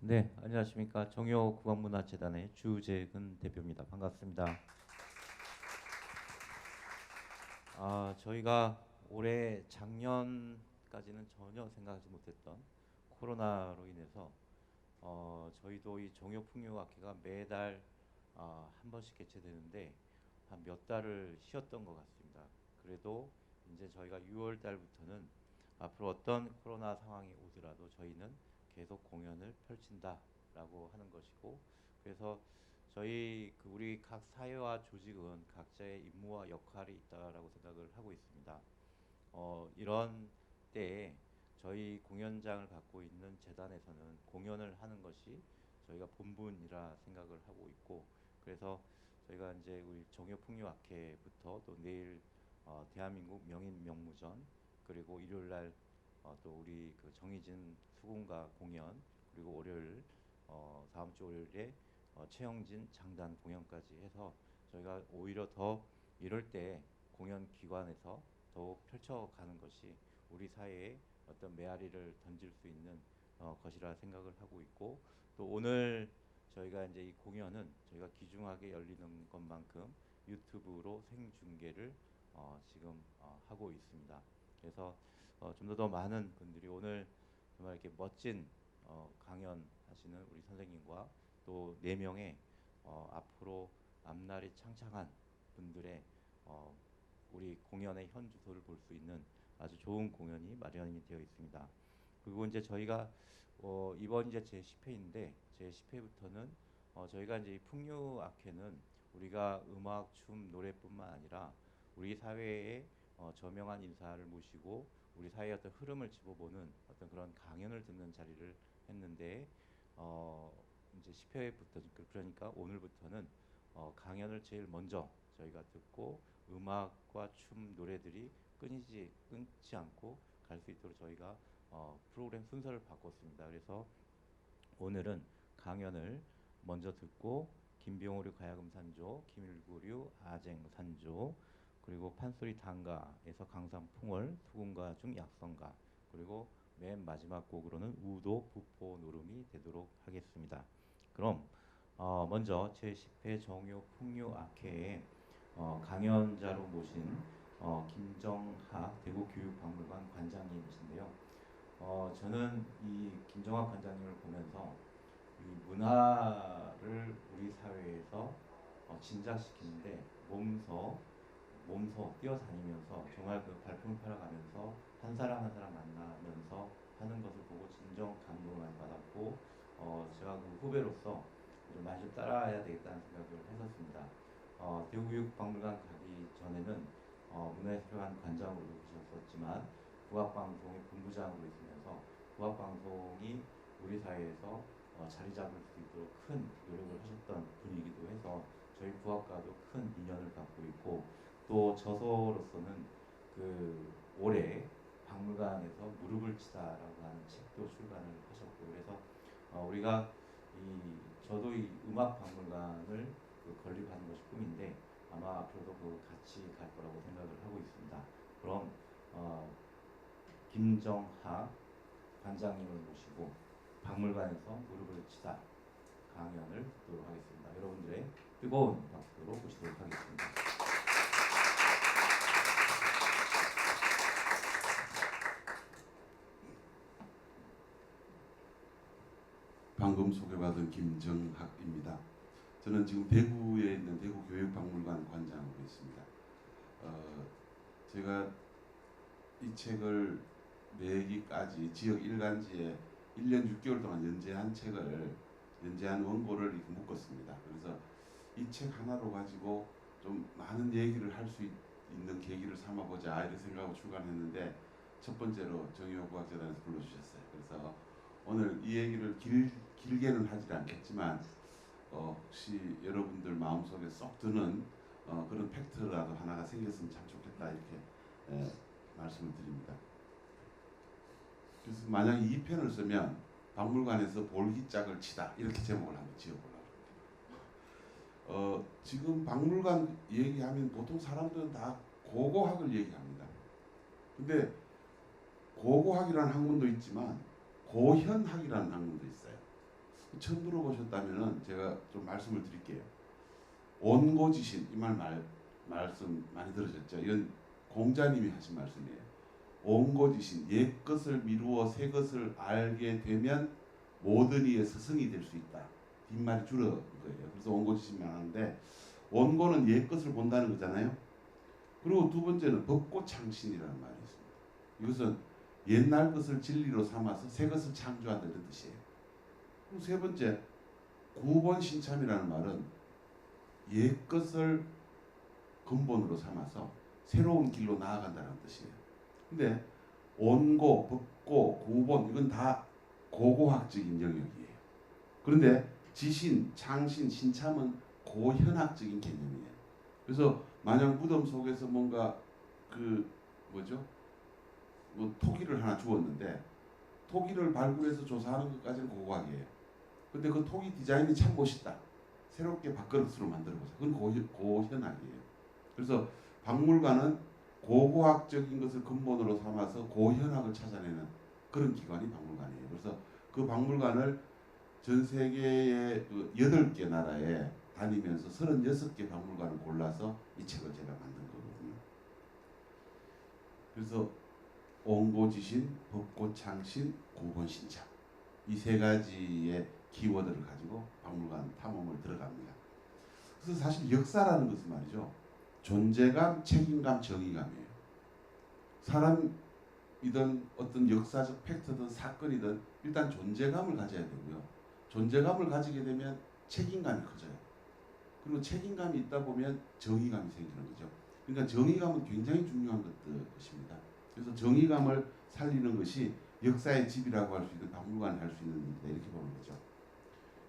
네, 안녕하십니까. 정효 국악문화재단의 주재근 대표입니다. 반갑습니다. 저희가 올해 작년까지는 전혀 생각하지 못했던 코로나로 인해서 저희도 이 정효 풍류악회가 매달 한 번씩 개최되는데 한 몇 달을 쉬었던 것 같습니다. 그래도 이제 저희가 6월 달부터는 앞으로 어떤 코로나 상황이 오더라도 저희는 계속 공연을 펼친다라고 하는 것이고, 그래서 저희 우리 각 사회와 조직은 각자의 임무와 역할이 있다라고 생각을 하고 있습니다. 이런 때에 저희 공연장을 갖고 있는 재단에서는 공연을 하는 것이 저희가 본분이라 생각을 하고 있고, 그래서 저희가 이제 우리 정효풍류학회부터 또 내일 대한민국 명인 명무전, 그리고 일요일 날 또 우리 그 정희진 수군가 공연, 그리고 월요일 다음 주 월요일에 최영진 장단 공연까지 해서 저희가 오히려 더 이럴 때 공연 기관에서 더욱 펼쳐가는 것이 우리 사회에 어떤 메아리를 던질 수 있는 것이라 생각을 하고 있고, 또 오늘 저희가 이제 이 공연은 저희가 귀중하게 열리는 것만큼 유튜브로 생중계를 지금 하고 있습니다. 그래서 좀 더 많은 분들이 오늘 정말 이렇게 멋진 강연하시는 우리 선생님과 또 4명의 앞으로 앞날이 창창한 분들의 우리 공연의 현 주소를 볼 수 있는 아주 좋은 공연이 마련이 되어 있습니다. 그리고 이제 저희가 이번 이제 제 10회인데 제 10회부터는 저희가 이제 이 풍류악회는 우리가 음악, 춤, 노래뿐만 아니라 우리 사회의 저명한 인사를 모시고 우리 사회의 어떤 흐름을 짚어보는 어떤 그런 강연을 듣는 자리를 했는데 이제 10회부터 그러니까 오늘부터는 강연을 제일 먼저 저희가 듣고 음악과 춤, 노래들이 끊지 않고 갈 수 있도록 저희가 프로그램 순서를 바꿨습니다. 그래서 오늘은 강연을 먼저 듣고 김병호류 가야금 산조, 김일구류 아쟁 산조, 그리고 판소리 단가에서 강산풍월, 수군가 중 약성가, 그리고 맨 마지막 곡으로는 우도 부포 노름이 되도록 하겠습니다. 그럼 먼저 제10회 정효 풍류악회에 강연자로 모신 김정학 대구교육박물관 관장님이신데요. 저는 이 김정학 관장님을 보면서 이 문화를 우리 사회에서 진작시키는데 몸소 뛰어다니면서 정말 그 발품을 팔아가면서 한 사람 한 사람 만나면서 하는 것을 보고 진정 감동을 많이 받았고, 제가 그 후배로서 좀 많이 좀 따라야 되겠다는 생각을 했었습니다. 대구교육박물관 가기 전에는 문화예술관 관장으로 계셨었지만 국악방송의 본부장으로 있으면서 국악방송이 우리 사회에서 자리 잡을 수 있도록 큰 노력을 하셨던 분이기도 해서 저희 국악과도 큰 인연을 갖고 있고, 또 저서로서는 그 올해 박물관에서 무릎을 치다라고 하는 책도 출간을 하셨고, 그래서 우리가 저도 이 음악 박물관을 건립하는 것이 꿈인데 아마 앞으로도 같이 갈 거라고 생각을 하고 있습니다. 그럼 김정학 관장님을 모시고 박물관에서 무릎을 치다 강연을 듣도록 하겠습니다. 여러분들의 뜨거운 박수로 모시도록 하겠습니다. 방금 소개받은 김정학입니다. 저는 지금 대구에 있는 대구교육박물관 관장으로 있습니다. 제가 이 책을 내기까지 지역 일간지에 1년 6개월 동안 연재한 원고를 이렇게 묶었습니다. 그래서 이 책 하나로 가지고 좀 많은 얘기를 할 수 있는 계기를 삼아보자 이런 생각으로 출간했는데, 첫 번째로 정의호국악재단에서 불러주셨어요. 그래서 오늘 이 얘기를 길게는 하지 않겠지만 혹시 여러분들 마음속에 쏙 드는 그런 팩트라도 하나가 생겼으면 참 좋겠다 이렇게 말씀을 드립니다. 그래서 만약 이 편을 쓰면 박물관에서 볼기짝을 치다 이렇게 제목을 한번 지어보려고 합니다. 지금 박물관 얘기하면 보통 사람들은 다 고고학을 얘기합니다. 근데 고고학이라는 학문도 있지만 고현학이라는 학문도 있어요. 처음 들어보셨다면은 제가 좀 말씀을 드릴게요. 온고지신 이 말씀 많이 들으셨죠? 이건 공자님이 하신 말씀이에요. 온고지신 옛 것을 미루어 새 것을 알게 되면 모든 이의 스승이 될 수 있다. 뒷말이 줄어 거예요. 그래서 온고지신만 하는데 원고는 옛 것을 본다는 거잖아요. 그리고 두 번째는 법고창신이라는 말이 있습니다. 이것은 옛날 것을 진리로 삼아서 새 것을 창조한다는 뜻이에요. 그리고 세 번째 구본신참이라는 말은 옛 것을 근본으로 삼아서 새로운 길로 나아간다는 뜻이에요. 근데 원고, 법고, 구본 이건 다 고고학적인 영역이에요. 그런데 지신, 창신, 신참은 고현학적인 개념이에요. 그래서 만약 무덤 속에서 뭔가 그 뭐죠? 뭐 토기를 하나 주었는데 토기를 발굴해서 조사하는 것까지는 고고학이에요. 근데 그 토기 디자인이 참 멋있다. 새롭게 밥그릇으로 만들어보세요. 그건 고현학이에요. 그래서 박물관은 고고학적인 것을 근본으로 삼아서 고현학을 찾아내는 그런 기관이 박물관이에요. 그래서 그 박물관을 전 세계의 그 8개 나라에 다니면서 36개 박물관을 골라서 이 책을 제가 만든 거거든요. 그래서 온고지신, 법고창신, 구본신참 이 세 가지의 키워드를 가지고 박물관 탐험을 들어갑니다. 그래서 사실 역사라는 것은 말이죠. 존재감, 책임감, 정의감이에요. 사람이든 어떤 역사적 팩트든 사건이든 일단 존재감을 가져야 되고요. 존재감을 가지게 되면 책임감이 커져요. 그리고 책임감이 있다 보면 정의감이 생기는 거죠. 그러니까 정의감은 굉장히 중요한 것입니다. 그래서 정의감을 살리는 것이 역사의 집이라고 할 수 있는 박물관을 할 수 있는 일이다 이렇게 보는 거죠.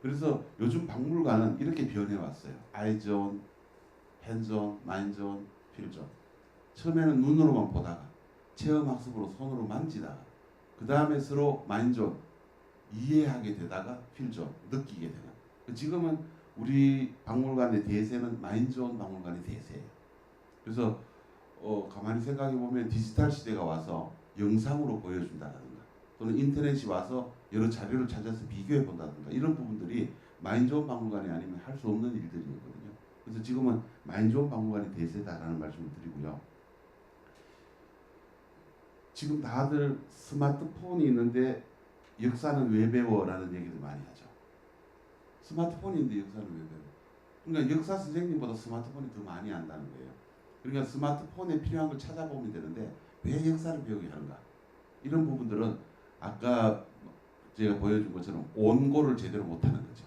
그래서 요즘 박물관은 이렇게 변해왔어요. 아이존, 핸존, 마인존, 필존. 처음에는 눈으로만 보다가 체험학습으로 손으로 만지다가 그 다음에 서로 마인존, 이해하게 되다가 필존, 느끼게 되는. 지금은 우리 박물관의 대세는 마인존 박물관의 대세예요. 그래서 가만히 생각해 보면 디지털 시대가 와서 영상으로 보여준다든가 또는 인터넷이 와서 여러 자료를 찾아서 비교해 본다든가 이런 부분들이 마인존 박물관이 아니면 할 수 없는 일들이거든요. 그래서 지금은 마인존 박물관이 대세다라는 말씀을 드리고요. 지금 다들 스마트폰이 있는데 역사는 왜 배워라는 얘기를 많이 하죠. 스마트폰이 있는데 역사는 왜 배워? 그러니까 역사 선생님보다 스마트폰이 더 많이 안다는 거예요. 그러니까 스마트폰에 필요한 걸 찾아보면 되는데 왜 역사를 배우게 하는가? 이런 부분들은 아까 제가 보여준 것처럼 온고를 제대로 못하는 거죠.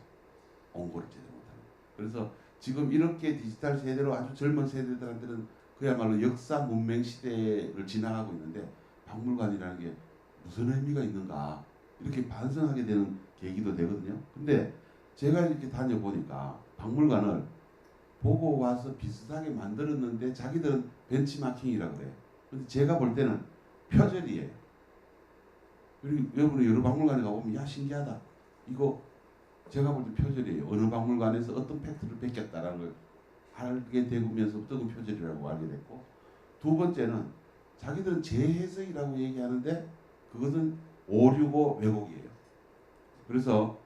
온고를 제대로 못하는. 그래서 지금 이렇게 디지털 세대로 아주 젊은 세대들한테는 그야말로 역사 문명 시대를 지나가고 있는데 박물관이라는 게 무슨 의미가 있는가 이렇게 반성하게 되는 계기도 되거든요. 근데 제가 이렇게 다녀보니까 박물관을 보고 와서 비슷하게 만들었는데 자기들은 벤치마킹이라고 그래요. 근데 제가 볼 때는 표절이에요. 그리고 여러분이 여러 박물관에 가보면 야 신기하다. 이거 제가 볼 때 표절이에요. 어느 박물관에서 어떤 팩트를 베꼈다라는 걸 알게 되면서부터 그 표절이라고 알게 됐고 두 번째는 자기들은 재해석이라고 얘기하는데 그것은 오류고 왜곡이에요. 그래서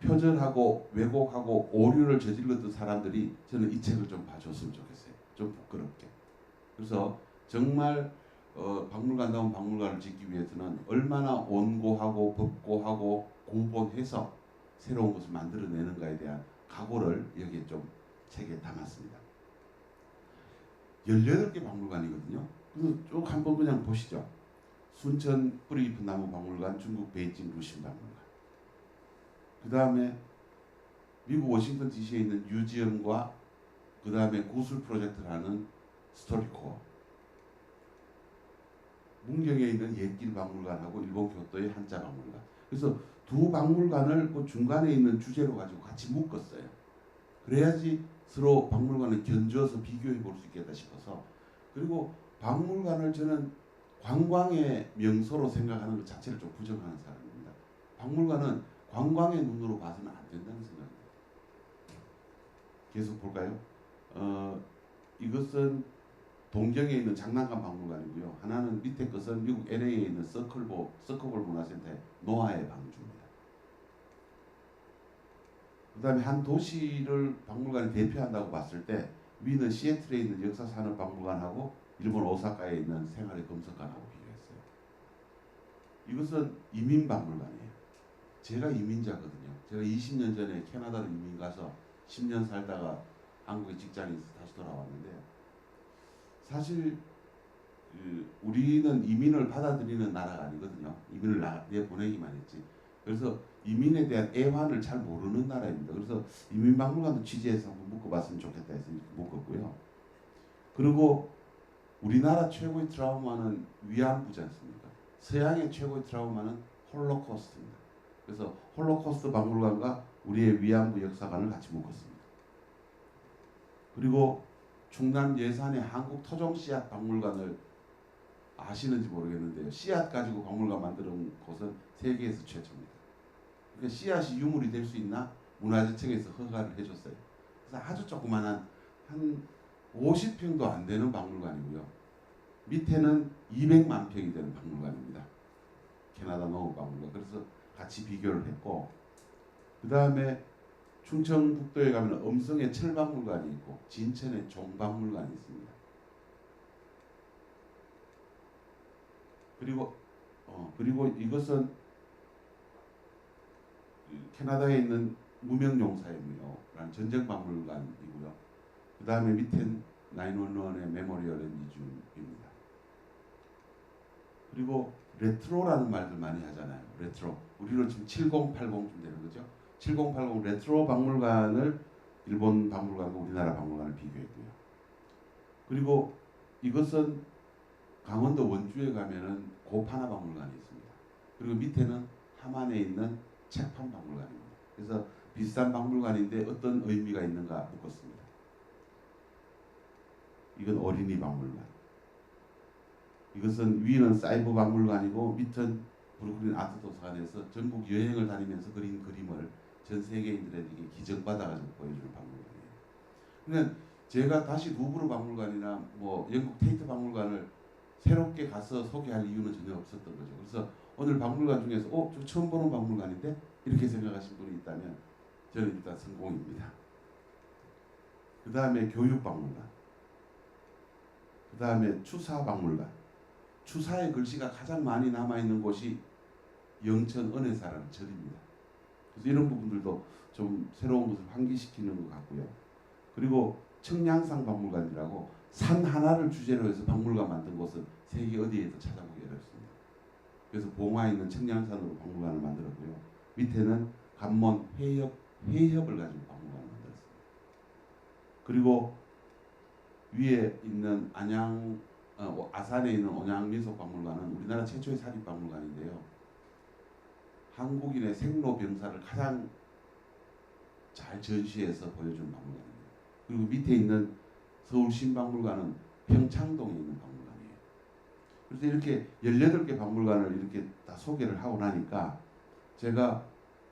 표절하고 왜곡하고 오류를 저질렀던 사람들이 저는 이 책을 좀 봐줬으면 좋겠어요. 좀 부끄럽게. 그래서 정말 박물관다운 박물관을 짓기 위해서는 얼마나 온고하고 법고하고 구본해서 새로운 것을 만들어내는가에 대한 각오를 여기에 좀 책에 담았습니다. 18개 박물관이거든요. 그래서 쭉 한번 그냥 보시죠. 순천 뿌리 깊은 나무 박물관, 중국 베이징 루신 박물관. 그 다음에 미국 워싱턴 DC에 있는 뮤지엄과 그 다음에 구술 프로젝트를 하는 스토리코어. 문경에 있는 옛길 박물관하고 일본 교토의 한자 박물관. 그래서 두 박물관을 그 중간에 있는 주제로 가지고 같이 묶었어요. 그래야지 서로 박물관을 견주어서 비교해 볼 수 있겠다 싶어서. 그리고 박물관을 저는 관광의 명소로 생각하는 것 자체를 좀 부정하는 사람입니다. 박물관은 관광의 눈으로 봐서는 안 된다는 생각입니다. 계속 볼까요? 이것은 동경에 있는 장난감 박물관이고요. 하나는 밑에 것은 미국 LA에 있는 서클볼 문화센터의 노아의 방주입니다. 그다음에 한 도시를 박물관이 대표한다고 봤을 때 위는 시애틀에 있는 역사산업박물관하고 일본 오사카에 있는 생활의 검색관하고 비교했어요. 이것은 이민박물관이에요. 제가 이민자거든요. 제가 20년 전에 캐나다로 이민 가서 10년 살다가 한국에 직장에 있어서 다시 돌아왔는데 사실 우리는 이민을 받아들이는 나라가 아니거든요. 이민을 내보내기만 했지. 그래서 이민에 대한 애환을 잘 모르는 나라입니다. 그래서 이민박물관도 취재해서 한번 묶어봤으면 좋겠다 해서 이렇게 묶었고요. 그리고 우리나라 최고의 트라우마는 위안부지 않습니까? 서양의 최고의 트라우마는 홀로코스트입니다. 그래서 홀로코스트 박물관과 우리의 위안부 역사관을 같이 묶었습니다. 그리고 충남 예산의 한국 토종 씨앗 박물관을 아시는지 모르겠는데요. 씨앗 가지고 박물관 만드는 곳은 세계에서 최초입니다. 그러니까 씨앗이 유물이 될 수 있나? 문화재청에서 허가를 해줬어요. 그래서 아주 조그만한 한 50평도 안 되는 박물관이고요. 밑에는 200만 평이 되는 박물관입니다. 캐나다 농업박물관. 그래서 같이 비교를 했고, 그 다음에 충청북도에 가면 음성에 철박물관이 있고 진천에 종박물관이 있습니다. 그리고 이것은 캐나다에 있는 무명용사였고요. 전쟁박물관이고요. 그 다음에 밑엔 911의 메모리얼 앤 뮤지엄입니다. 그리고 레트로라는 말들 많이 하잖아요. 레트로. 우리로 지금 7080쯤 되는 거죠. 7080 레트로 박물관을 일본 박물관과 우리나라 박물관을 비교했고요. 그리고 이것은 강원도 원주에 가면은 고파나 박물관이 있습니다. 그리고 밑에는 함안에 있는 책판 박물관입니다. 그래서 비슷한 박물관인데 어떤 의미가 있는가 묻었습니다. 이건 어린이 박물관. 이것은 위는 사이버 박물관이고 밑은 브루클린 아트 도서관에서 전국 여행을 다니면서 그린 그림을 전 세계인들에게 기증받아가지고 보여주는 박물관이에요. 그러니까 제가 다시 루브르 박물관이나 뭐 영국 테이트 박물관을 새롭게 가서 소개할 이유는 전혀 없었던 거죠. 그래서 오늘 박물관 중에서 저 처음 보는 박물관인데 이렇게 생각하신 분이 있다면 저는 일단 성공입니다. 그 다음에 교육박물관, 그 다음에 추사박물관. 추사의 글씨가 가장 많이 남아있는 곳이 영천 은혜사라는 절입니다. 그래서 이런 부분들도 좀 새로운 것을 환기시키는 것 같고요. 그리고 청량산 박물관이라고 산 하나를 주제로 해서 박물관 만든 곳은 세계 어디에도 찾아보기 어렵습니다. 그래서 봉화에 있는 청량산으로 박물관을 만들었고요. 밑에는 관몬 회협을 가지고 박물관을 만들었습니다. 그리고 위에 있는 아산에 있는 온양민속박물관은 우리나라 최초의 사립박물관인데요. 한국인의 생로병사를 가장 잘 전시해서 보여주는 박물관입니다. 그리고 밑에 있는 서울신박물관은 평창동에 있는 박물관이에요. 그래서 이렇게 18개 박물관을 이렇게 다 소개를 하고 나니까 제가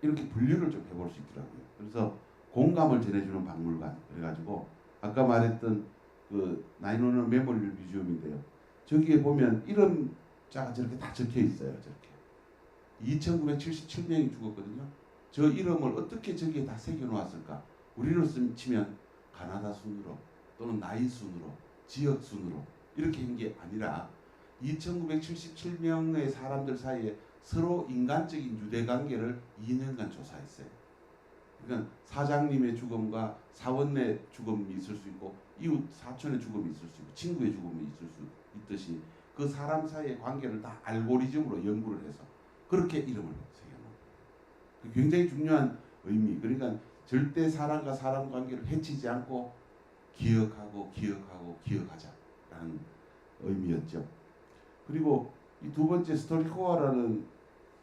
이렇게 분류를 좀 해볼 수 있더라고요. 그래서 공감을 전해주는 박물관, 그래가지고 아까 말했던 그 911 메모리얼 뮤지엄인데요. 저기에 보면 이름자가 저렇게 다 적혀 있어요. 저렇게 2977명이 죽었거든요. 저 이름을 어떻게 저기에 다 새겨 놓았을까? 우리로 치면 가나다 순으로 또는 나이 순으로 지역 순으로 이렇게 한 게 아니라 2977명의 사람들 사이에 서로 인간적인 유대관계를 2년간 조사했어요. 그러니까 사장님의 죽음과 사원의 죽음이 있을 수 있고 이웃 사촌의 죽음이 있을 수 있고 친구의 죽음이 있을 수 있듯이 그 사람 사이의 관계를 다 알고리즘으로 연구를 해서 그렇게 이름을 새겨놓은 굉장히 중요한 의미. 그러니까 절대 사람과 사람 관계를 해치지 않고 기억하고 기억하자라는 의미였죠. 그리고 이 두 번째 스토리코어라는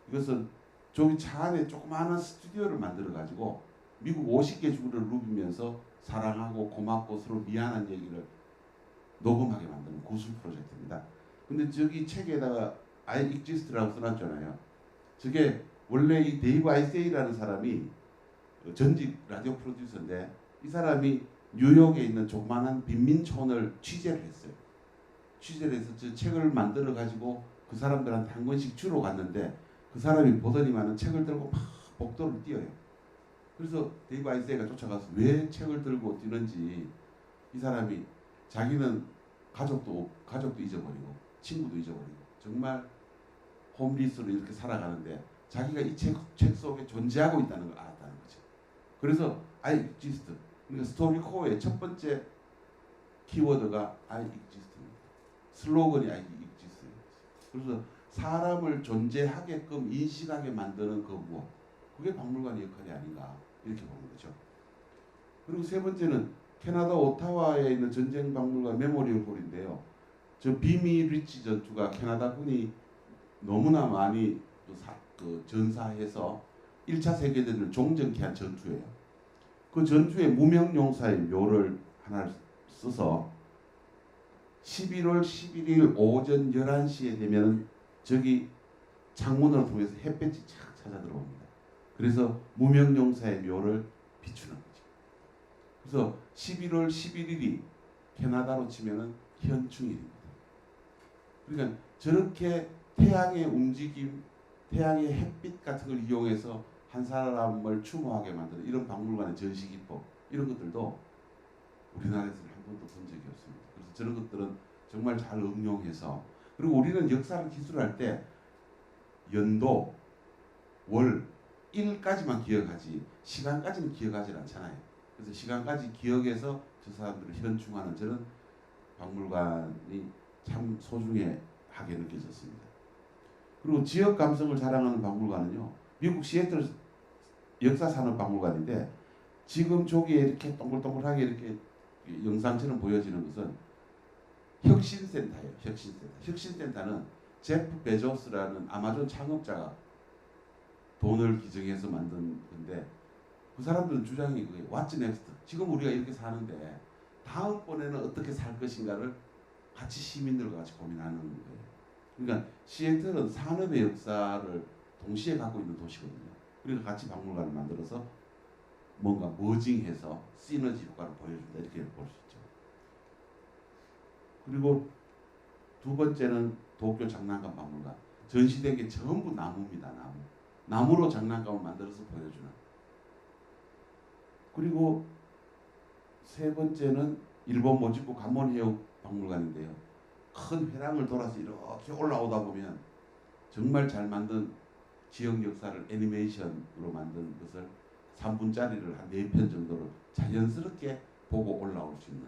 이것은 저기 차 안에 조그마한 스튜디오를 만들어 가지고 미국 50개 주를 누비면서 사랑하고 고맙고 서로 미안한 얘기를 녹음하게 만드는 구술 프로젝트입니다. 근데 저기 책에다가 I exist라고 써놨잖아요. 저게 원래 이 데이브 아이세이라는 사람이 전직 라디오 프로듀서인데 이 사람이 뉴욕에 있는 조그마한 빈민촌을 취재를 했어요. 취재를 해서 저 책을 만들어 가지고 그 사람들한테 한 권씩 주러 갔는데 그 사람이 보더니만은 책을 들고 막 복도를 뛰어요. 그래서 데이브 아인스타인가 쫓아가서 왜 책을 들고 뛰는지, 이 사람이 자기는 가족도 잊어버리고 친구도 잊어버리고 정말 홈리스로 이렇게 살아가는데 자기가 이 책 속에 존재하고 있다는 걸 알았다는 거죠. 그래서 I exist. 그러니까 스토리 코어의 첫 번째 키워드가 I exist입니다. 슬로건이 I exist. 그래서 사람을 존재하게끔 인식하게 만드는 그 무엇, 그게 박물관의 역할이 아닌가 이렇게 보는 거죠. 그리고 세 번째는 캐나다 오타와에 있는 전쟁 박물관 메모리얼 홀인데요. 저 비미 리치 전투가 캐나다군이 너무나 많이 전사해서 1차 세계대전을 종전케 한 전투예요. 그 전투의 무명용사의 묘를 하나를 써서 11월 11일 오전 11시에 되면 저기 창문을 통해서 햇볕이 착 찾아 들어옵니다. 그래서 무명용사의 묘를 비추는 거죠. 그래서 11월 11일이 캐나다로 치면은 현충일입니다. 그러니까 저렇게 태양의 움직임, 태양의 햇빛 같은 걸 이용해서 한 사람을 추모하게 만드는 이런 박물관의 전시 기법, 이런 것들도 우리나라에서는 한 번도 본 적이 없습니다. 그래서 저런 것들은 정말 잘 응용해서, 그리고 우리는 역사를 기술할 때 연도, 월, 일까지만 기억하지 시간까지는 기억하지 않잖아요. 그래서 시간까지 기억해서 저 사람들을 현충하는 저런 박물관이 참 소중하게 느껴졌습니다. 그리고 지역 감성을 자랑하는 박물관은요, 미국 시애틀 역사산업박물관인데 지금 저기에 이렇게 동글동글하게 이렇게 영상처럼 보여지는 것은 혁신센터예요. 혁신센터는 제프 베조스라는 아마존 창업자가 돈을 기증해서 만든 건데, 그 사람들은 주장이 그게 What's next? 지금 우리가 이렇게 사는데 다음번에는 어떻게 살 것인가를 같이 시민들과 같이 고민하는 거예요. 그러니까 시애틀은 산업의 역사를 동시에 갖고 있는 도시거든요. 그러니까 같이 박물관을 만들어서 뭔가 머징해서 시너지 효과를 보여준다, 이렇게 볼 수 있죠. 그리고 두 번째는 도쿄 장난감 박물관. 전시된 게 전부 나무입니다. 나무로 장난감을 만들어서 보여주는. 그리고 세 번째는 일본 모지코 관몬해역 박물관인데요. 큰 회랑을 돌아서 이렇게 올라오다 보면 정말 잘 만든 지역 역사를 애니메이션으로 만든 것을 3분짜리를 한 4편 정도로 자연스럽게 보고 올라올 수 있는.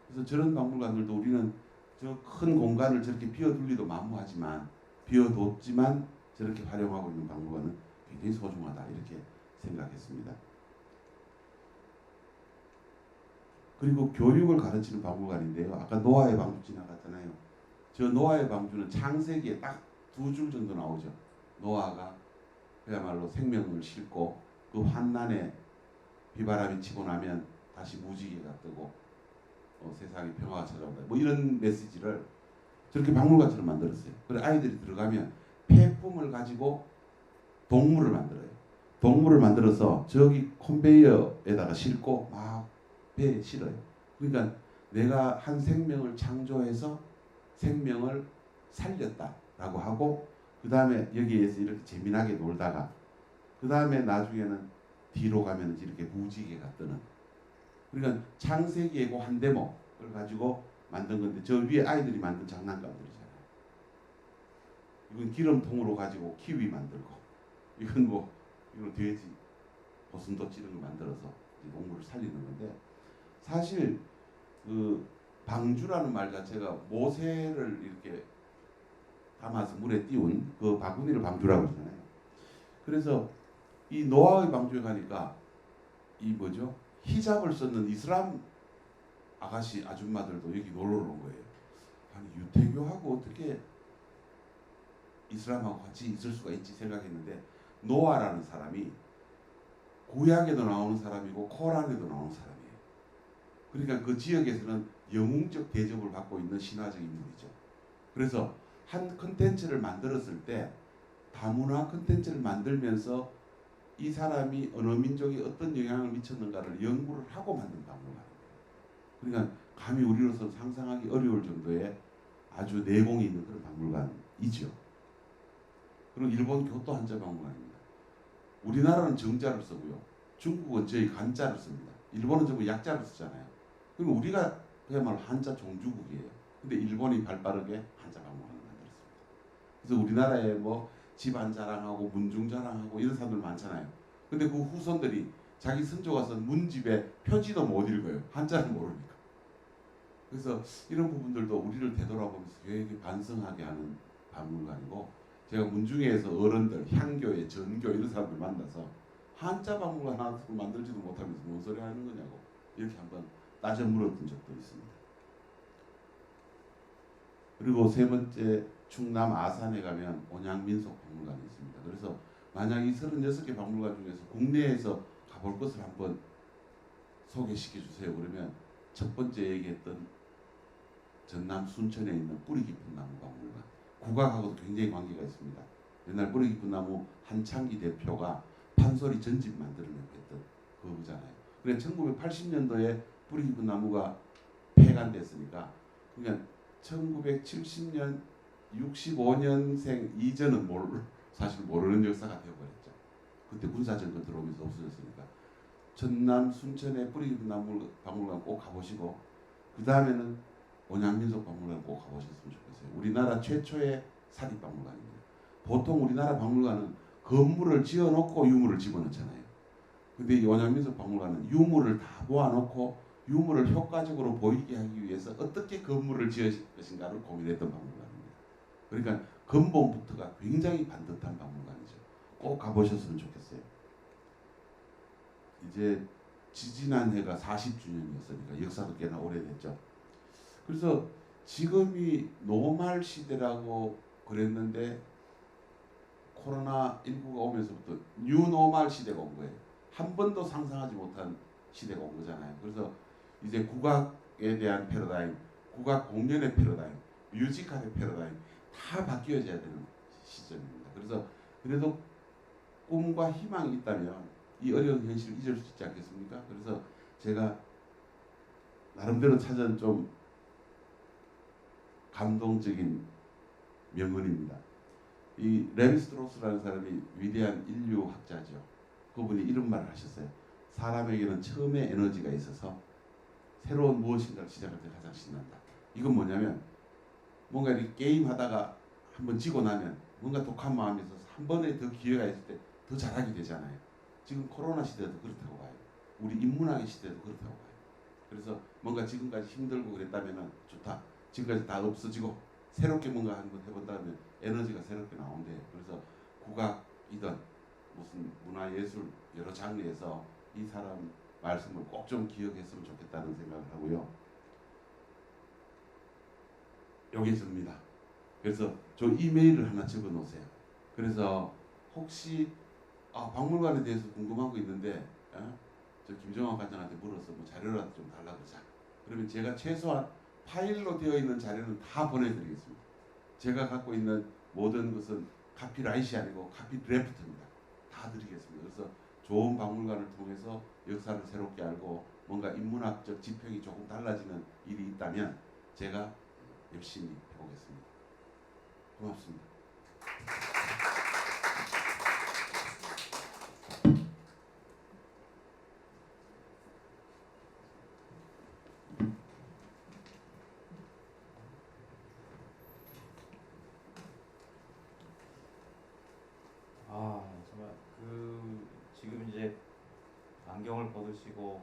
그래서 저런 박물관들도 우리는 저 큰 공간을 저렇게 비워둘리도 만무하지만, 비워뒀지만 저렇게 활용하고 있는 박물관은 굉장히 소중하다, 이렇게 생각했습니다. 그리고 교육을 가르치는 박물관인데요. 아까 노아의 방주 지나갔잖아요. 저 노아의 방주는 창세기에 딱 2줄 정도 나오죠. 노아가 그야말로 생명을 싣고 그 환난에 비바람이 치고 나면 다시 무지개가 뜨고 세상에 평화가 찾아온다, 뭐 이런 메시지를 저렇게 박물관처럼 만들었어요. 그래 아이들이 들어가면 폐품을 가지고 동물을 만들어요. 동물을 만들어서 저기 컨베이어에다가 싣고 막 배에 실어요. 그러니까 내가 한 생명을 창조해서 생명을 살렸다라고 하고, 그 다음에 여기에서 이렇게 재미나게 놀다가 그 다음에 나중에는 뒤로 가면 이렇게 무지개가 뜨는. 그러니까 창세기의 그 한 대목을 가지고 만든 건데, 저 위에 아이들이 만든 장난감들이잖아요. 이건 기름통으로 가지고 키위 만들고, 이건 돼지 고슴도치 이런 거 만들어서 동물을 살리는 건데, 사실 그 방주라는 말 자체가 모세를 이렇게 담아서 물에 띄운 그 바구니를 방주라고 그러잖아요. 그래서 이 노아의 방주에 가니까 이 히잡을 썼는 이슬람 아줌마들도 여기 놀러 온 거예요. 아니 유태교하고 어떻게 이슬람하고 같이 있을 수가 있지 생각했는데, 노아라는 사람이 구약에도 나오는 사람이고 코란에도 나오는 사람이에요. 그러니까 그 지역에서는 영웅적 대접을 받고 있는 신화적 인물이죠. 그래서 한 컨텐츠를 만들었을 때 다문화 컨텐츠를 만들면서 이 사람이 어느 민족이 어떤 영향을 미쳤는가를 연구를 하고 만든 박물관입니다. 그러니까 감히 우리로서 상상하기 어려울 정도의 아주 내공이 있는 그런 박물관이죠. 그리고 일본 교토 한자 박물관입니다. 우리나라는 정자를 쓰고요. 중국은 저희 간자를 씁니다. 일본은 전부 약자를 쓰잖아요. 그럼 우리가 그야말로 한자 종주국이에요. 근데 일본이 발빠르게 한자 박물관을 만들었습니다. 그래서 우리나라에 뭐 집안 자랑하고 문중 자랑하고 이런 사람들 많잖아요. 근데 그 후손들이 자기 선조가 쓴 문집에 표지도 못 읽어요. 한자를 모르니까. 그래서 이런 부분들도 우리를 되돌아보면서 되게 반성하게 하는 박물관이고, 제가 문중에서 어른들, 향교회, 전교 이런 사람들 만나서 한자 박물관 하나 만들지도 못하면서 뭔 소리 하는 거냐고 이렇게 한번 따져 물었던 적도 있습니다. 그리고 세 번째, 충남 아산에 가면 온양민속박물관이 있습니다. 그래서 만약 이 36개 박물관 중에서 국내에서 가볼 것을 한번 소개시켜 주세요. 그러면 첫 번째 얘기했던 전남 순천에 있는 뿌리 깊은 나무 박물관, 국악하고도 굉장히 관계가 있습니다. 옛날 뿌리 깊은 나무 한창기 대표가 판소리 전집 만들어내고 했던 그거잖아요. 그래 1980년도에 뿌리 깊은 나무가 폐간됐으니까, 그러니까 1970년 65년생 이전은 사실 모르는 역사가 되어버렸죠. 그때 군사정권 들어오면서 없어졌으니까. 전남 순천의 뿌리 깊은 나무 박물관 꼭 가보시고, 그 다음에는 온양민속박물관 꼭 가보셨으면 좋겠어요. 우리나라 최초의 사립박물관입니다. 보통 우리나라 박물관은 건물을 지어놓고 유물을 집어넣잖아요. 근데 이 온양민속박물관은 유물을 다 모아놓고 유물을 효과적으로 보이게 하기 위해서 어떻게 건물을 지을 것인가를 고민했던 박물관입니다. 그러니까 근본부터가 굉장히 반듯한 박물관이죠. 꼭 가보셨으면 좋겠어요. 이제 지지난 해가 40주년이었으니까 역사도 꽤나 오래됐죠. 그래서 지금이 노말 시대라고 그랬는데 코로나19가 오면서부터 뉴노말 시대가 온 거예요. 한 번도 상상하지 못한 시대가 온 거잖아요. 그래서 이제 국악에 대한 패러다임, 국악 공연의 패러다임, 뮤지컬의 패러다임 다 바뀌어져야 되는 시점입니다. 그래서 그래도 꿈과 희망이 있다면 이 어려운 현실을 잊을 수 있지 않겠습니까? 그래서 제가 나름대로 찾은 좀 감동적인 명언입니다. 이 레미스트로스라는 사람이 위대한 인류학자죠. 그분이 이런 말을 하셨어요. 사람에게는 처음에 에너지가 있어서 새로운 무엇인가를 시작할 때 가장 신난다. 이건 뭐냐면 뭔가 이렇게 게임하다가 한번 지고 나면 뭔가 독한 마음이 있어서 한 번에 더 기회가 있을 때 더 잘하게 되잖아요. 지금 코로나 시대도 그렇다고 봐요. 우리 인문학의 시대도 그렇다고 봐요. 그래서 뭔가 지금까지 힘들고 그랬다면 좋다. 지금까지 다 없어지고 새롭게 뭔가 한번 해본다면 에너지가 새롭게 나온대요. 그래서 국악이든 무슨 문화예술 여러 장르에서 이 사람 말씀을 꼭 좀 기억했으면 좋겠다는 생각을 하고요. 여기 있습니다. 그래서 저 이메일을 하나 적어 놓으세요. 그래서 혹시 박물관에 대해서 궁금한 거 있는데 저 김정환 관장한테 물어서 뭐 자료라도 좀 달라고 그러자. 그러면 제가 최소한 파일로 되어 있는 자료는 다 보내드리겠습니다. 제가 갖고 있는 모든 것은 카피라이트이 아니고 카피드래프트입니다. 다 드리겠습니다. 그래서 좋은 박물관을 통해서 역사를 새롭게 알고 뭔가 인문학적 지평이 조금 달라지는 일이 있다면 제가 열심히 해보겠습니다. 고맙습니다. 정말 지금 이제 안경을 벗으시고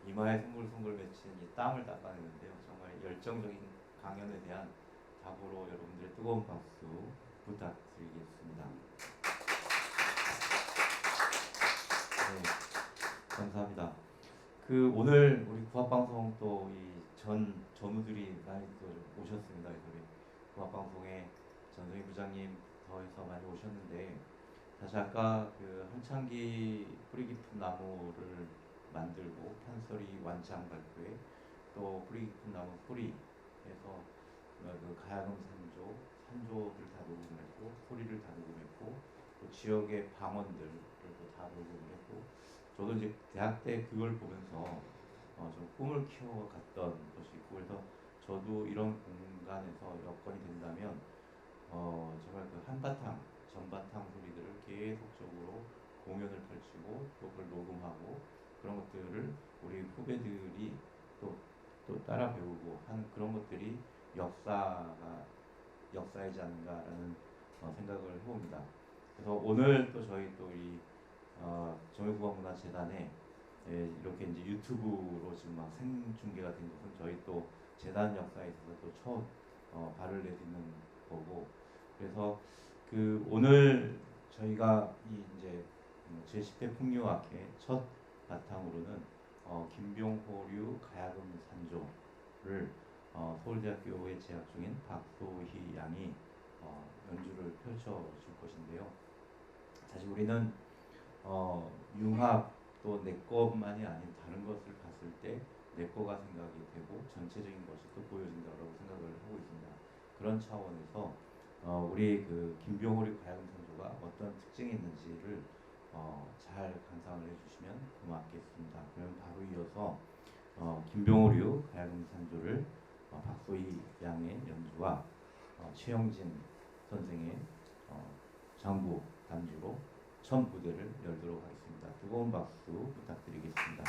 이마에 송글송글 맺힌 이 땀을 닦아내는데요. 정말 열정적인 강연에 대한 답으로 여러분들의 뜨거운 박수 부탁드리겠습니다. 네, 감사합니다. 오늘 우리 구합방송 또 이 전우들이 많이 또 오셨습니다. 그래서 우리 구합방송의 전성희 부장님 더해서 많이 오셨는데, 사실 아까 한창기 뿌리 깊은 나무를 만들고 판소리 완창 발표회, 또 뿌리 깊은 나무 뿌리에서 가야금 산조들 다 녹음했고 소리를 다 녹음했고, 또 지역의 방언들을 다 녹음했고, 저도 이제 대학 때 그걸 보면서 좀 꿈을 키워갔던 것이 있고, 그래서 저도 이런 공간에서 여건이 된다면 정말 한바탕 전바탕 소리들을 계속적으로 공연 공연을 펼치고 또 그걸 녹음하고 그런 것들을 우리 후배들이 또 따라 배우고 하는 그런 것들이 역사이지 않는가라는 생각을 해봅니다. 그래서 오늘 또 저희 또 이 정유국악문화재단에 이렇게 이제 유튜브로 지금 막 생중계가 된 것은 저희 또 재단 역사에 있어서 또 처음 발을 내딛는 거고, 그래서 그 오늘 저희가 이 이제 제10대 풍류학회 첫 바탕으로는 김병호류 가야금 산조를 서울대학교에 재학 중인 박소희 양이 연주를 펼쳐줄 것인데요. 사실 우리는 융합 또 내 것만이 아닌 다른 것을 봤을 때 내 거가 생각이 되고 전체적인 것이 또 보여진다고 생각을 하고 있습니다. 그런 차원에서 우리 그 김병호류 가야금 산조가 어떤 특징이 있는지를 잘 감상을 해주시면 고맙겠습니다. 그럼 바로 이어서 김병호류 가야금 산조를 박소희 양의 연주와 최영진 선생의 장구 단주로 첫 무대를 열도록 하겠습니다. 뜨거운 박수 부탁드리겠습니다.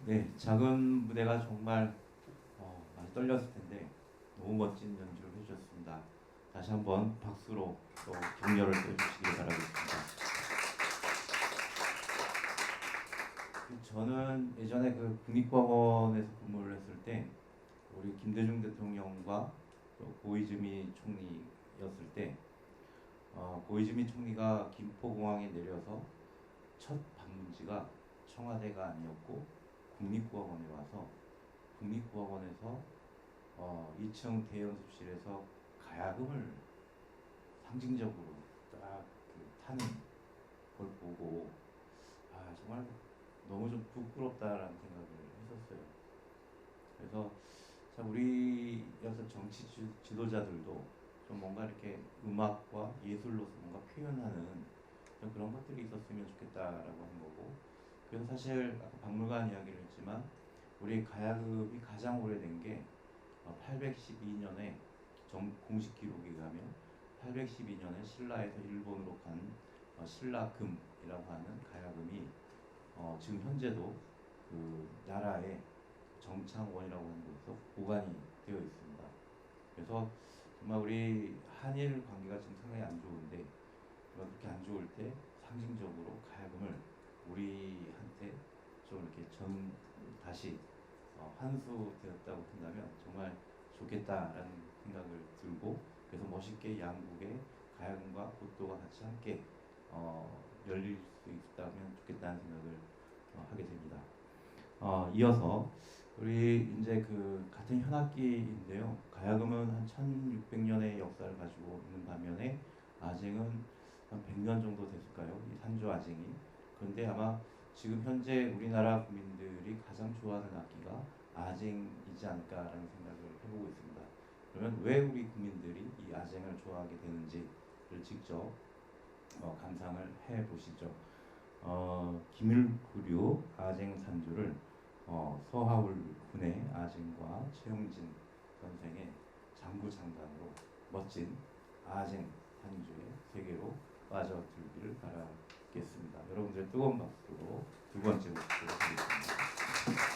네, 작은 무대가 정말 많이 떨렸을 텐데 너무 멋진 연주를 해주셨습니다. 다시 한번 박수로 또 격려를 해주시기 바라겠습니다. 저는 예전에 그 국립공원에서 근무를 했을 때 우리 김대중 대통령과 또 고이즈미 총리였을 때 고이즈미 총리가 김포공항에 내려서 첫 방문지가 청와대가 아니었고 국립국어원에 와서 국립국어원에서 2층 대연습실에서 가야금을 상징적으로 딱 타는 걸 보고 정말 너무 좀 부끄럽다라는 생각을 했었어요. 그래서 참 우리 여섯 정치 지도자들도 좀 뭔가 이렇게 음악과 예술로서 뭔가 표현하는 좀 그런 것들이 있었으면 좋겠다라고 하는 거고, 그래서 사실 아까 박물관 이야기를 했지만 우리 가야금이 가장 오래된 게 812년에 공식 기록에 의하면 812년에 신라에서 일본으로 간 신라금이라고 하는 가야금이 지금 현재도 그 나라의 정창원이라고 하는 곳에서 보관이 되어 있습니다. 그래서 정말 우리 한일 관계가 지금 상당히 안 좋은데 그렇게 안 좋을 때 상징적으로 가야금을 우리한테 좀 이렇게 다시 환수되었다고 한다면 정말 좋겠다라는 생각을 들고, 그래서 멋있게 양국의 가야금과 고도가 같이 함께 열릴 수 있다면 좋겠다는 생각을 하게 됩니다. 이어서 우리 이제 그 같은 현악기인데요. 가야금은 한 1600년의 역사를 가지고 있는 반면에 아쟁은 한 100년 정도 됐을까요? 이 산조 아쟁이. 그런데 아마 지금 현재 우리나라 국민들이 가장 좋아하는 악기가 아쟁이지 않을까라는 생각을 해보고 있습니다. 그러면 왜 우리 국민들이 이 아쟁을 좋아하게 되는지를 직접 감상을 해보시죠. 김일구류 아쟁 산주를 서하울 군의 아쟁과 최용진 선생의 장구장단으로 멋진 아쟁 산주의 세계로 빠져들기를 바라겠습니다. 여러분들의 뜨거운 박수로 두 번째 곡으로 하겠습니다.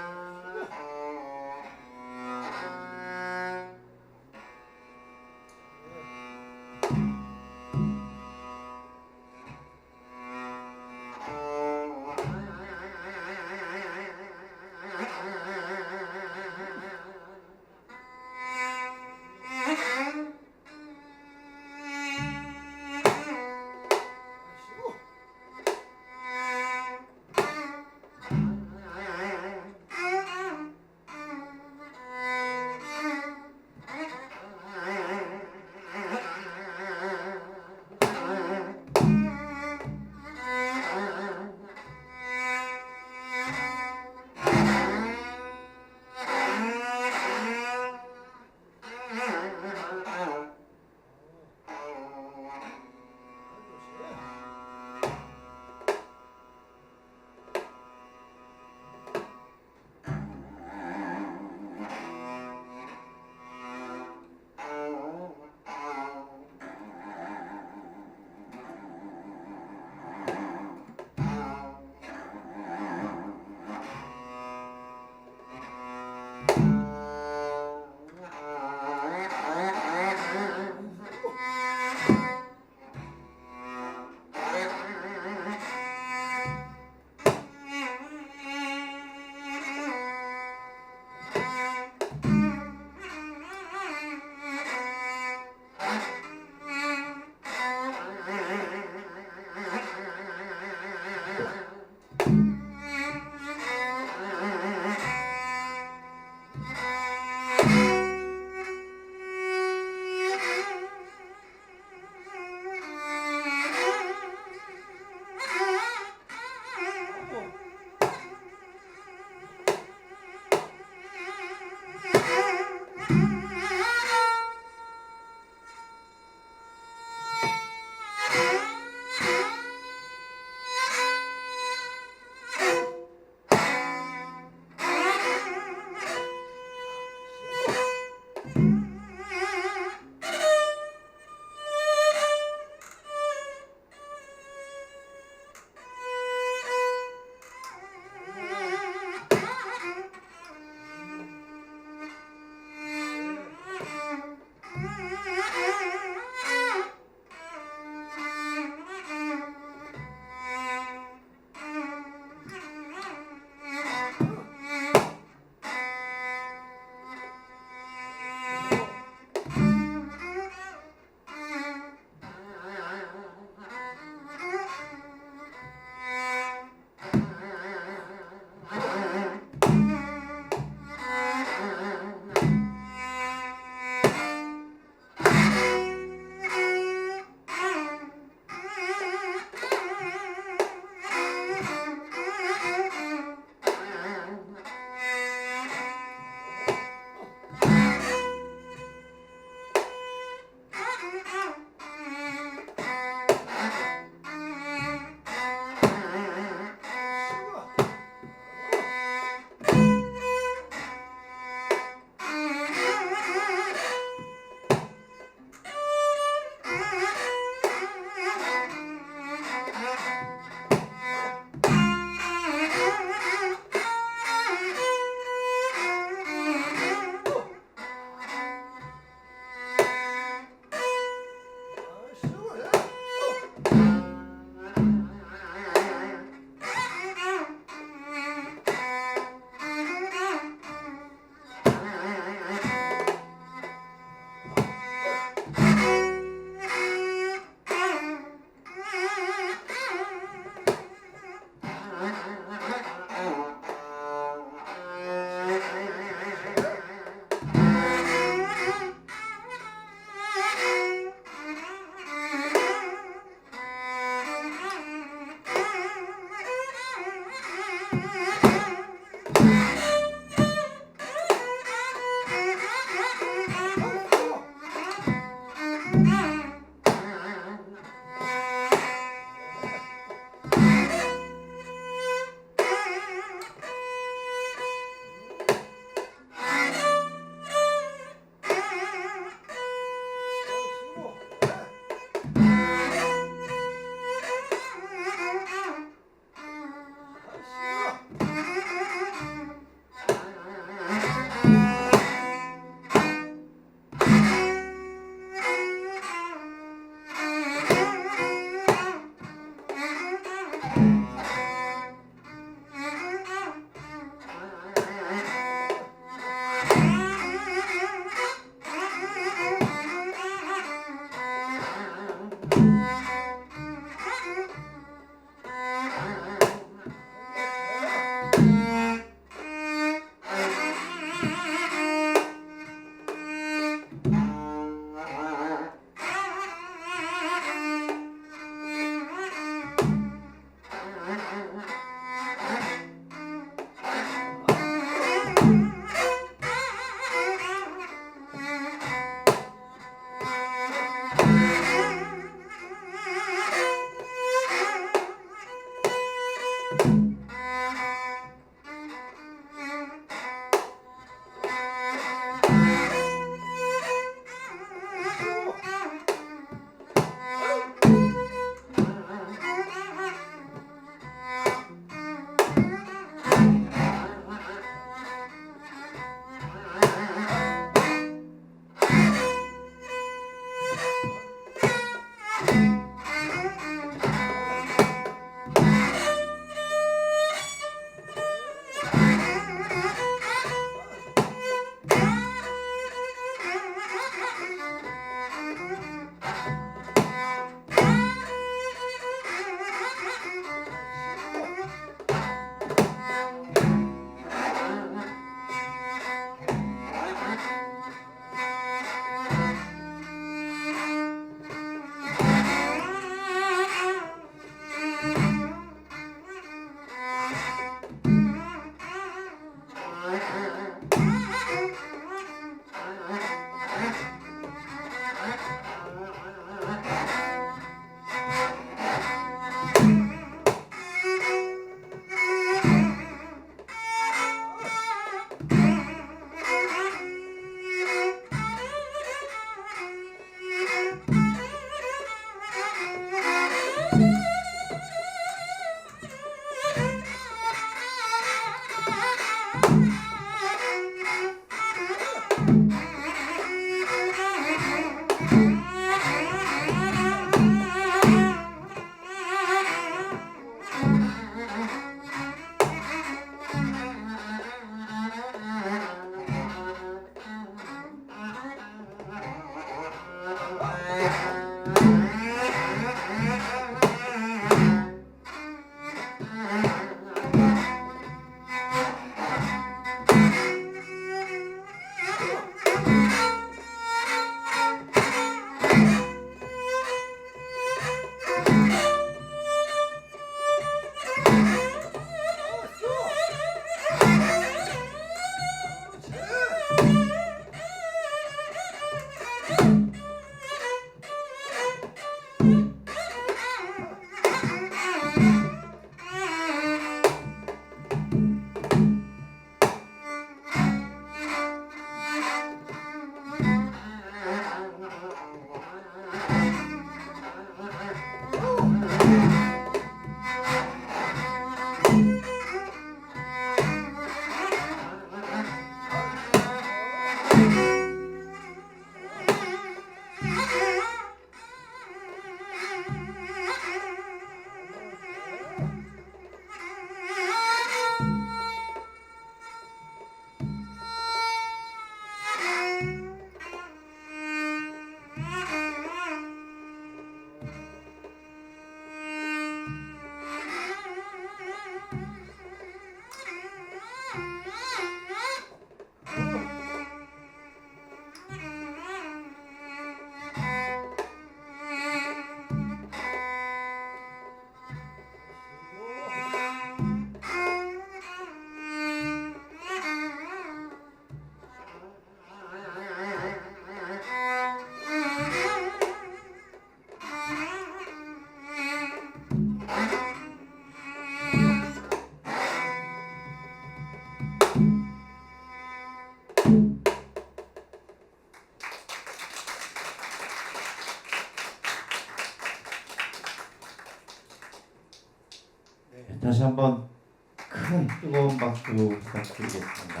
다시 한번 큰 뜨거운 박수 부탁드리겠습니다.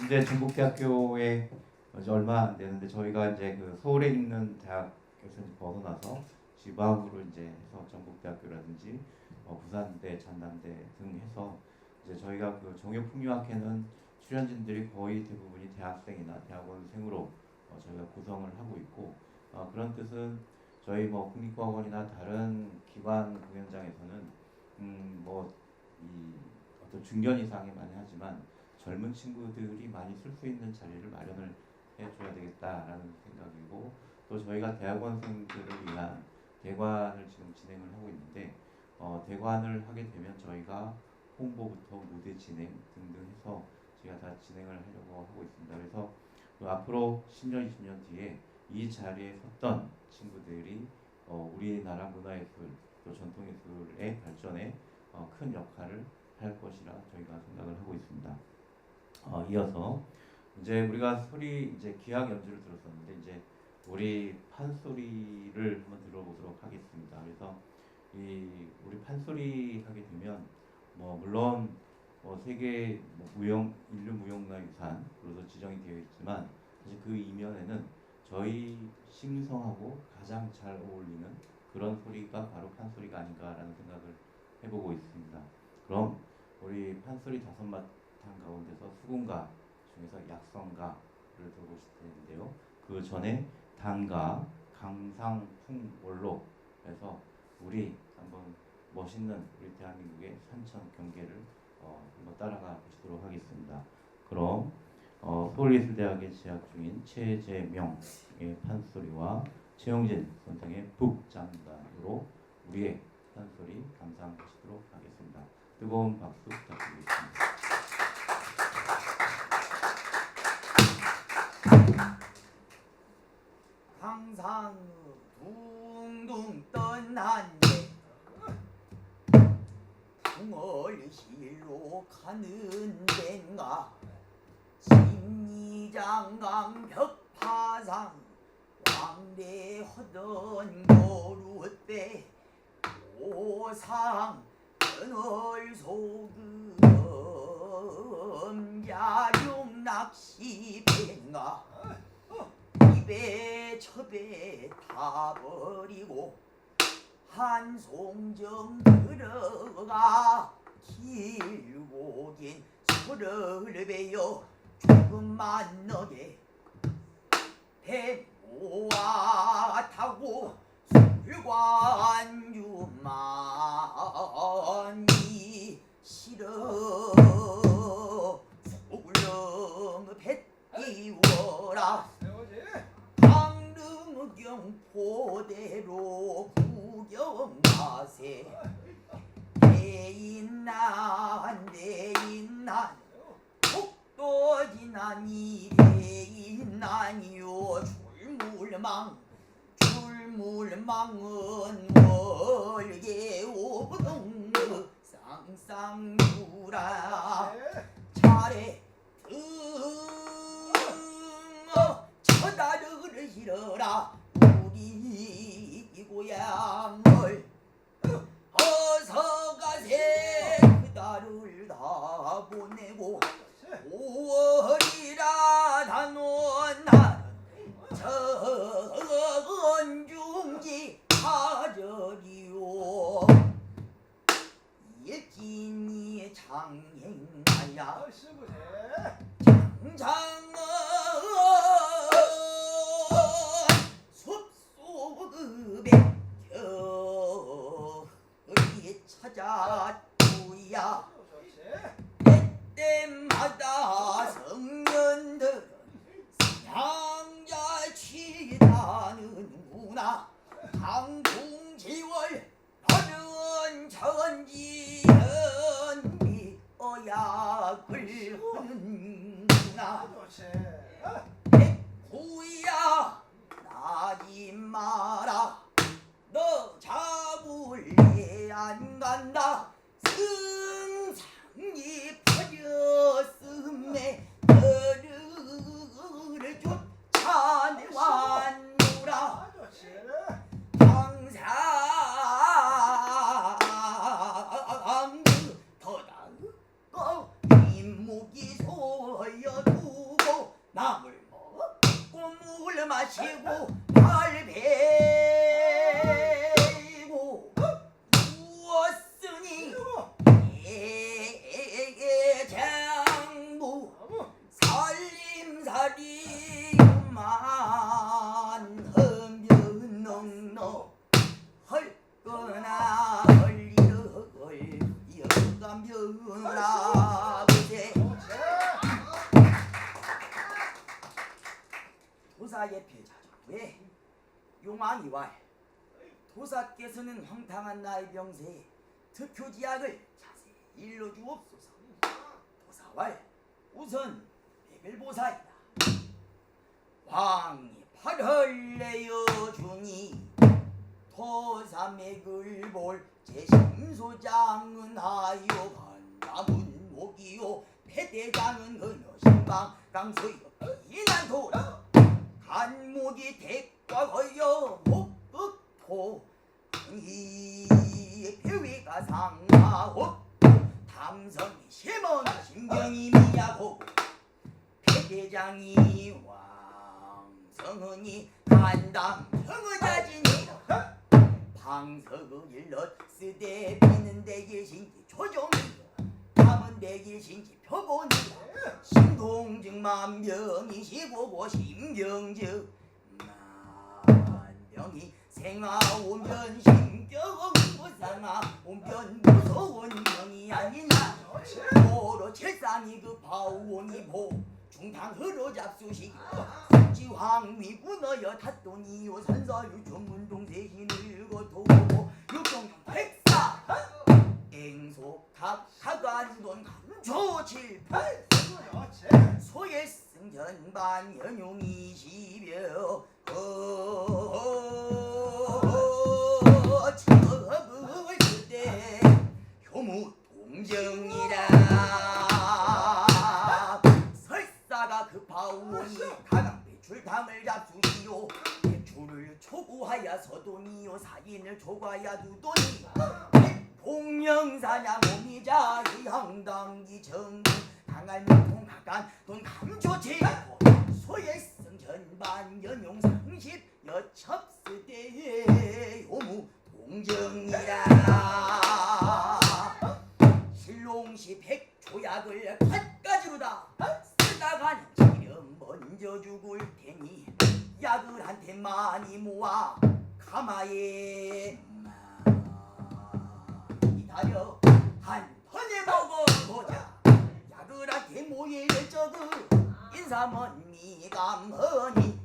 이제 전북대학교에 이제 얼마 안 되는데 저희가 이제 서울에 있는 대학에서 벗어나서 지방으로 이제 해서 전북대학교라든지 부산대, 전남대 등 해서 이제 저희가 종효풍류학회는 출연진들이 거의 대부분이 대학생이나 대학원생으로 저희가 구성을 하고 있고 그런 뜻은 저희 국립과학원이나 다른 기관 공연장에서는 이 어떤 중견 이상이 많이 하지만 젊은 친구들이 많이 쓸 수 있는 자리를 마련을 해줘야 되겠다라는 생각이고 또 저희가 대학원생들을 위한 대관을 지금 진행을 하고 있는데 대관을 하게 되면 저희가 홍보부터 무대 진행 등등 해서 제가 다 진행을 하려고 하고 있습니다. 그래서 앞으로 10년, 20년 뒤에 이 자리에 섰던 친구들이 우리나라 문화예술 또 전통예술의 발전에 큰 역할을 할 것이라 저희가 생각을 하고 있습니다. 이어서 이제 우리가 소리 이제 기악 연주를 들었었는데 이제 우리 판소리를 한번 들어보도록 하겠습니다. 그래서 우리 판소리 하게 되면 물론 세계 인류 무형문화유산으로서 지정이 되어 있지만 사실 그 이면에는 저희 심성하고 가장 잘 어울리는 그런 소리가 바로 판소리가 아닌가라는 생각을 해보고 있습니다. 그럼 우리 판소리 5마탄 가운데서 수군가 중에서 약성가를 들어보실 텐데요. 그 전에 단가, 강상풍월로에서 우리 한번 멋있는 우리 대한민국의 산천 경계를 한번 따라가 보시도록 하겠습니다. 그럼 서울예술대학에 재학 중인 최재명의 판소리와 최용진 선생의 북장단으로 우리의 판소리 감상하시도록 하겠습니다. 뜨거운 박수 부탁드리겠습니다. 항상 둥둥 떠난데 풍을 실로 가는 데인가 심리장강 벽파상 왕래하던 고루때 오상 그늘 속음 야룡 낚시 뱅가 입에 첩에 다 버리고 한송정 들어가 길고 긴 소를 베어 조금만 너게 배 모아 타고 술관주만이 싫어 소굴렁 배 띄워라 강릉경포대로 구경가세 대인난 독도 지나니 대인난이요 줄물망은 월계 오동 쌍쌍유라 차례 쳐다를 실어라 우리 고향을 어서 가세 그달을 다 보내고 5월이라 단원한 전중기 하절이요 일진이 장행하야 장은 숲속읍에 겨울이 찾아주야 때마다 성년들은 양자 치다는구나 강풍지월 너는 전지현 미어약을 하는구나 구야 나지 마라 너 잡을래 안 간다 승상이 퍼졌음에 너를 쫓아내왔노라 항상 더다고 뒷목이 소여두고 나물 먹고 물 마시고 발 베고 누웠으니 장부 살림살이만 하면 넉넉 헐거나 헐리를 여가면라 보세 도사의 패자정부에 용왕이와 도사께서는 황당한 나의 병세에 득효지약을 자세히 일러주옵소서. 도사와 우선 백을보사이다. 왕이 팔을 내어주니 도사맥을 볼 제심소장은 하여 반담은 목이요 패대장은 은여신방 강소여 비난도라 간목이 대과 거여 목극포 이 배위가 상하오 담성이 심은 심경이 미야고 패대장이 왕성은이 간담 성의자지니라 방석의 일럿 쓰되 비는 대길신지 조종이여 담은 대길신지 표본이라 신동증 만병이시고 심경즉 만병이 생아오면 심경 무상아오면 무서운 병이 아니나 도로 칠상이 급하오니 보 중탕으로 잡수시 지황미 군어여 탓돈이요 산사유 전문동세신을 거토고 육종경 백사 앵속 각가지돈 감초칠팔 소예승전반 연용이 시벼 첩을 그때 효무 동정이라 설사가 급하오니 가강 배출당을 잡수시오 배출을 초구하여 서돈이요 사인을 초과하여 두돈이 복령사냐 몸이자 희황당기 정부 당할 명통 각간 돈 감초치고 소예승 전반 연용 상십 여첩스대 요무 동정이라 실롱시 백조약을 갓가지로다 쓰다가는 기름 먼저 죽을 테니 약을 한테 많이 모아 가마에 기다려 한 번에 먹어보자 약을 한테 모일 적을 인사먼 미감허니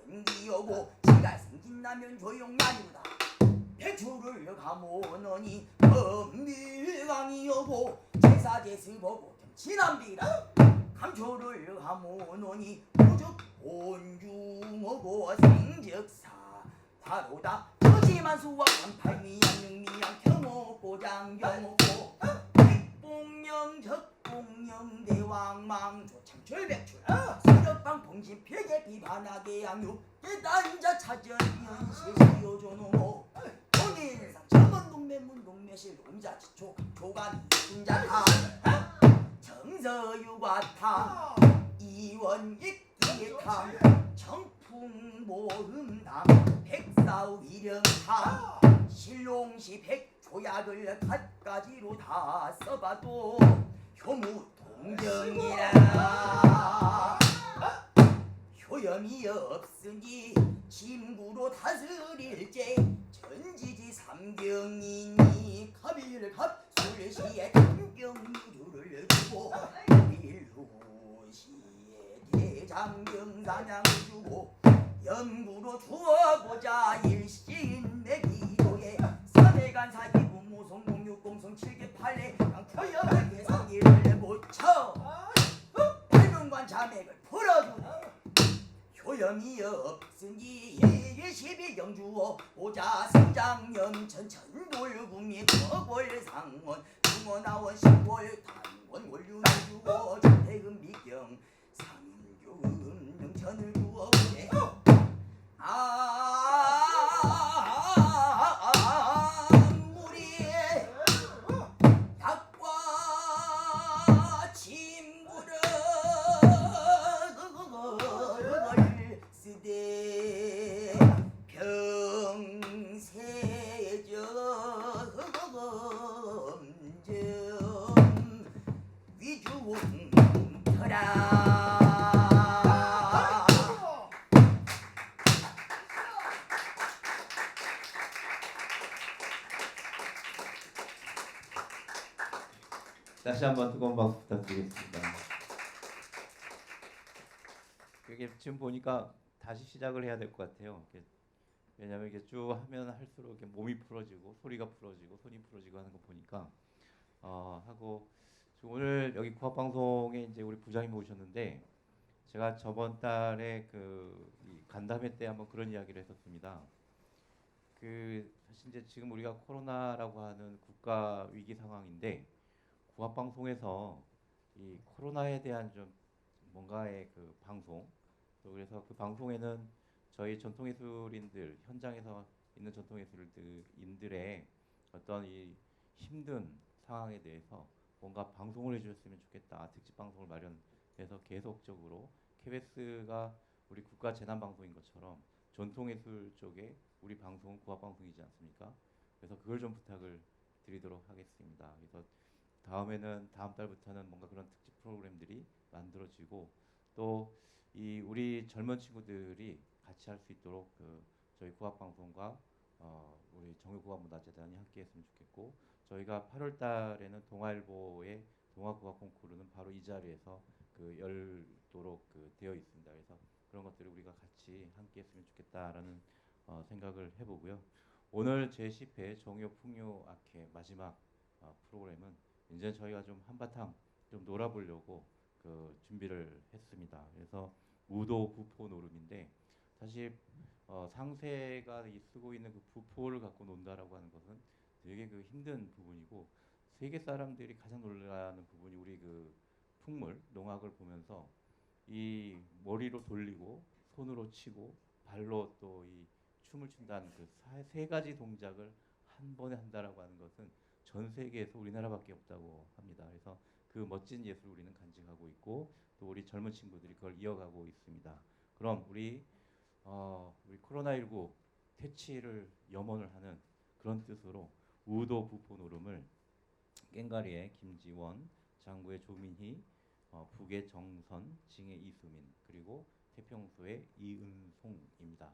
대본기여고 지가 생긴다면 조용나니보다 배추를 가모너니 범미강이여고 제사제스 보고 듬치남비라 감초를 가모너니 오죽 본중어고 생적사 바로다 거지만 수와 간팔미양 능미양 경옥고 장경옥고 백봉령 적봉령 대왕망 조창철백출 서력방 봉신 폐계 비반하게 양육 대단자 차전연시시요조노모 본인상 전문동매 문동매실 롬자지초 조간 순자탕 정서유과탕 이원익기탕 청풍모음당 백사위령탕 실롱시 백조약을 갖가지로 다 써봐도 효무 동정이라 효염이 없으니 진구로 다스릴제 전지지 삼경이니 갑일갑 술시에 당경유를 주고 일루시에 대장경사냥 주고 영구로 주어보자 일신내기도에 사대간사 이부무송 공육공성 칠계팔례 강표염을 개성기를 못쳐 팔명관 자맥을 풀어주네 효염이 없으니 일십이 영주어 오자 성장염 천천돌구미 거골상원 중원하원 신골 단원 원륜을 주어 전태금 미경 상임교음 영천을 주어 그래 우리 닭과 침구를 쓰되 병세점 위주웅터라 다시 한번 뜨거운 박수 부탁드리겠습니다. 이게 지금 보니까 다시 시작을 해야 될 것 같아요. 왜냐하면 이게 쭉 하면 할수록 이렇게 몸이 풀어지고 소리가 풀어지고 손이 풀어지고 하는 거 보니까 하고 지금 오늘 여기 구합방송에 이제 우리 부장님 오셨는데 제가 저번 달에 이 간담회 때 한번 그런 이야기를 했었습니다. 사실 이제 지금 우리가 코로나라고 하는 국가 위기 상황인데 구합방송에서 이 코로나에 대한 좀 뭔가의 방송 또 그래서 그 방송에는 저희 전통예술인들 현장에서 있는 전통예술인들의 어떤 이 힘든 상황에 대해서 뭔가 방송을 해주셨으면 좋겠다. 특집 방송을 마련해서 계속적으로 KBS가 우리 국가 재난 방송인 것처럼 전통예술 쪽에 우리 방송은 구합방송이지 않습니까? 그래서 그걸 좀 부탁을 드리도록 하겠습니다. 그래서 다음 달부터는 뭔가 그런 특집 프로그램들이 만들어지고 또 이 우리 젊은 친구들이 같이 할 수 있도록 저희 구합방송과 우리 정유구합문화재단이 함께했으면 좋겠고 저희가 8월 달에는 동아일보의 동아구합 콩쿠르는 바로 이 자리에서 열도록 되어 있습니다. 그래서 그런 것들을 우리가 같이 함께했으면 좋겠다라는 생각을 해보고요. 오늘 제10회 정유풍류악회 마지막 프로그램은 이제 저희가 좀 한바탕 좀 놀아보려고 준비를 했습니다. 그래서 우도 부포 노름인데 사실 상세가 쓰고 있는 부포를 갖고 논다라고 하는 것은 되게 힘든 부분이고 세계 사람들이 가장 놀라는 부분이 우리 풍물 농악을 보면서 이 머리로 돌리고 손으로 치고 발로 또 이 춤을 춘다는 세 가지 동작을 한 번에 한다라고 하는 것은 전 세계에서 우리나라밖에 없다고 합니다. 그래서 그 멋진 예술을 우리는 간직하고 있고 또 우리 젊은 친구들이 그걸 이어가고 있습니다. 그럼 우리 코로나19 퇴치를 염원을 하는 그런 뜻으로 우도 부포 노름을 깽가리의 김지원, 장구의 조민희, 북의 정선, 징의 이수민 그리고 태평소의 이은송입니다.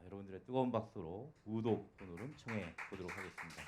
여러분들의 뜨거운 박수로 우도 부포 노름 청해 보도록 하겠습니다.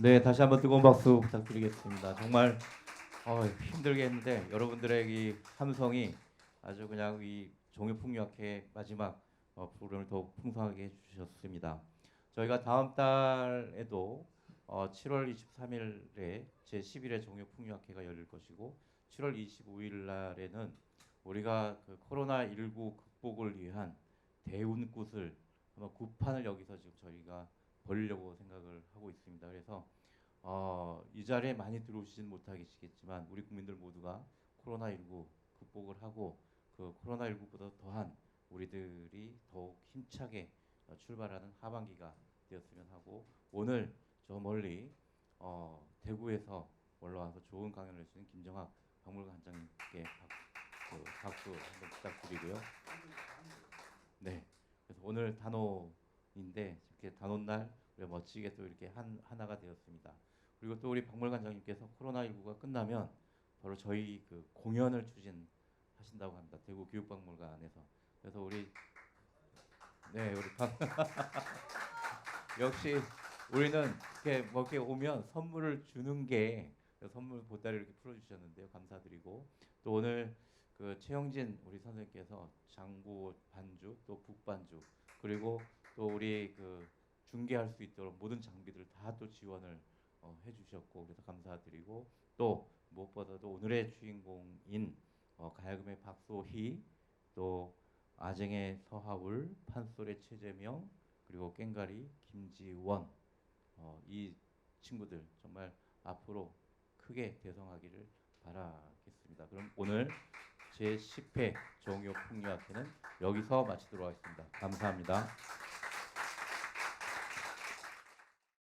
네, 다시 한번 뜨거운 박수 부탁드리겠습니다. 정말 힘들게 했는데 여러분들의 이 함성이 아주 그냥 이 종요풍류학회 마지막 프로그램을 더욱 풍성하게 해주셨습니다. 저희가 다음 달에도 7월 23일에 제11회 종요풍류학회가 열릴 것이고 7월 25일 날에는 우리가 그 코로나19 극복을 위한 대운굿을 한번 굿판을 여기서 지금 저희가 벌려고 생각을 하고 있습니다. 그래서 이 자리에 많이 들어오시진 못하시겠지만 우리 국민들 모두가 코로나19 극복을 하고 그 코로나19보다 더한 우리들이 더욱 힘차게 출발하는 하반기가 되었으면 하고 오늘 저 멀리 대구에서 올라와서 좋은 강연을 해주신 김정학 박물관장님께 박수 한번 부탁드리고요. 네, 그래서 오늘 단오인데 이렇게 단오날 우리가 멋지게 또 이렇게 하나가 되었습니다. 그리고 또 우리 박물관장님께서 코로나19가 끝나면 바로 저희 그 공연을 추진하신다고 합니다. 대구 교육박물관에서. 그래서 우리 역시 우리는 이렇게 오면 선물을 주는 게 선물 보따리를 이렇게 풀어주셨는데요. 감사드리고 또 오늘 그 최영진 우리 선생님께서 장구 반죽 또 북반죽 그리고 또 우리 그 중계할 수 있도록 모든 장비들을 다 또 지원을 해주셨고 그래서 감사드리고 또 무엇보다도 오늘의 주인공인 가야금의 박소희 또 아쟁의 서하울 판솔의 최재명 그리고 깽가리 김지원 이 친구들 정말 앞으로 크게 대성하기를 바라겠습니다. 그럼 오늘 제10회 종요풍류학회는 여기서 마치도록 하겠습니다. 감사합니다.